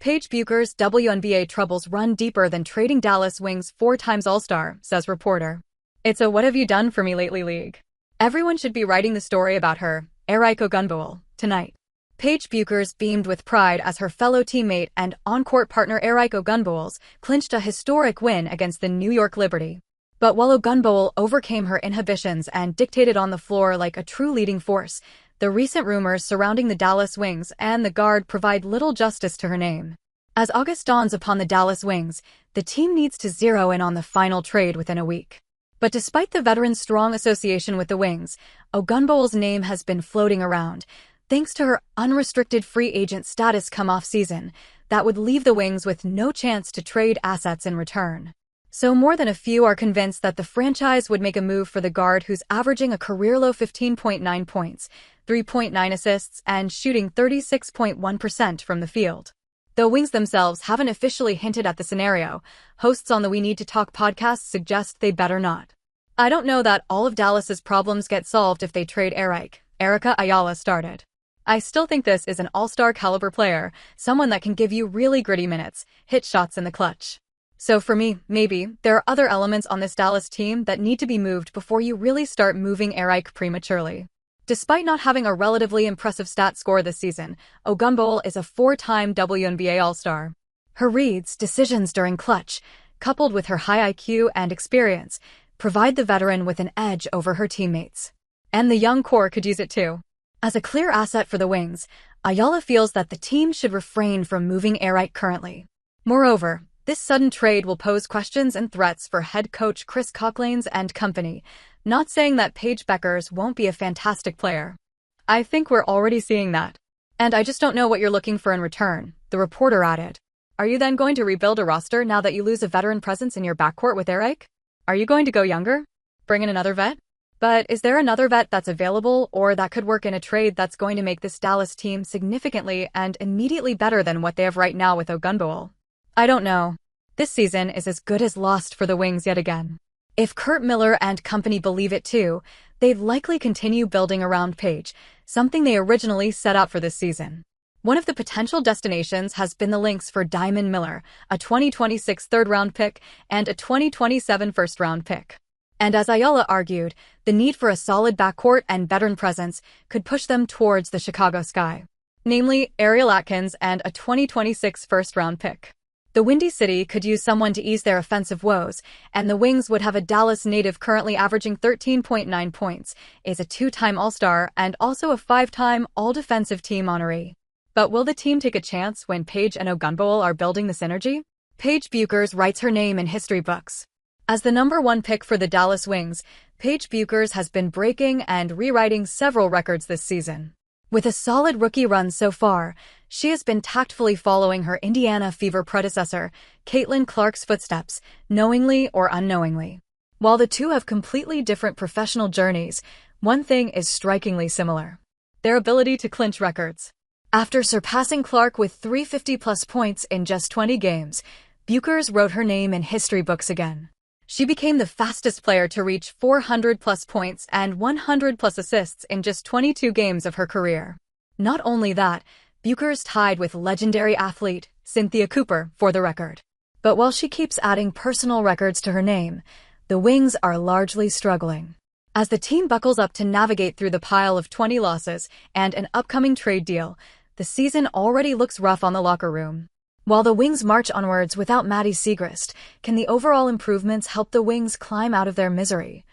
Paige Bueckers WNBA troubles run deeper than trading Dallas Wings 4-time All-Star, says reporter. It's a what have you done for me lately league. Everyone should be writing the story about her, Eric Ogunbowale, tonight. Paige Bueckers beamed with pride as her fellow teammate and on-court partner Eric Ogunbowale clinched a historic win against the New York Liberty. But while Ogunbowale overcame her inhibitions and dictated on the floor like a true leading force, the recent rumors surrounding the Dallas Wings and the guard provide little justice to her name. As August dawns upon the Dallas Wings, the team needs to zero in on the final trade within a week. But despite the veteran's strong association with the Wings, Ogunbowale's name has been floating around, thanks to her unrestricted free agent status come off-season, that would leave the Wings with no chance to trade assets in return. So more than a few are convinced that the franchise would make a move for the guard who's averaging a career-low 15.9 points, 3.9 assists, and shooting 36.1% from the field. Though Wings themselves haven't officially hinted at the scenario, hosts on the We Need to Talk podcast suggest they better not. I don't know that all of Dallas's problems get solved if they trade Erica Ayala started. I still think this is an all-star caliber player, someone that can give you really gritty minutes, hit shots in the clutch. So for me, maybe, there are other elements on this Dallas team that need to be moved before you really start moving Eric prematurely. Despite not having a relatively impressive stat score this season, Ogunbowale is a 4-time WNBA All-Star. Her reads, decisions during clutch, coupled with her high IQ and experience, provide the veteran with an edge over her teammates. And the young core could use it too. As a clear asset for the Wings, Ayala feels that the team should refrain from moving Eric currently. Moreover, this sudden trade will pose questions and threats for head coach Chris Cocklanes and company, not saying that Paige Bueckers won't be a fantastic player. I think we're already seeing that. And I just don't know what you're looking for in return, the reporter added. Are you then going to rebuild a roster now that you lose a veteran presence in your backcourt with Eric? Are you going to go younger? Bring in another vet? But is there another vet that's available or that could work in a trade that's going to make this Dallas team significantly and immediately better than what they have right now with Ogunbowale? I don't know. This season is as good as lost for the Wings yet again. If Curt Miller and company believe it too, they'd likely continue building around Paige, something they originally set out for this season. One of the potential destinations has been the Lynx for Diamond Miller, a 2026 third-round pick and a 2027 first-round pick. And as Ayala argued, the need for a solid backcourt and veteran presence could push them towards the Chicago Sky, namely Ariel Atkins and a 2026 first-round pick. The Windy City could use someone to ease their offensive woes, and the Wings would have a Dallas native currently averaging 13.9 points, is a 2-time All-Star and also a 5-time All-Defensive Team honoree. But will the team take a chance when Paige and Ogunbowale are building the synergy? Paige Bueckers writes her name in history books. As the #1 pick for the Dallas Wings, Paige Bueckers has been breaking and rewriting several records this season. With a solid rookie run so far, she has been tactfully following her Indiana Fever predecessor, Caitlin Clark's footsteps, knowingly or unknowingly. While the two have completely different professional journeys, one thing is strikingly similar: their ability to clinch records. After surpassing Clark with 350-plus points in just 20 games, Bueckers wrote her name in history books again. She became the fastest player to reach 400-plus points and 100-plus assists in just 22 games of her career. Not only that, Bueckers tied with legendary athlete Cynthia Cooper for the record. But while she keeps adding personal records to her name, the Wings are largely struggling. As the team buckles up to navigate through the pile of 20 losses and an upcoming trade deal, the season already looks rough on the locker room. While the Wings march onwards without Maddie Siegrist, can the overall improvements help the Wings climb out of their misery?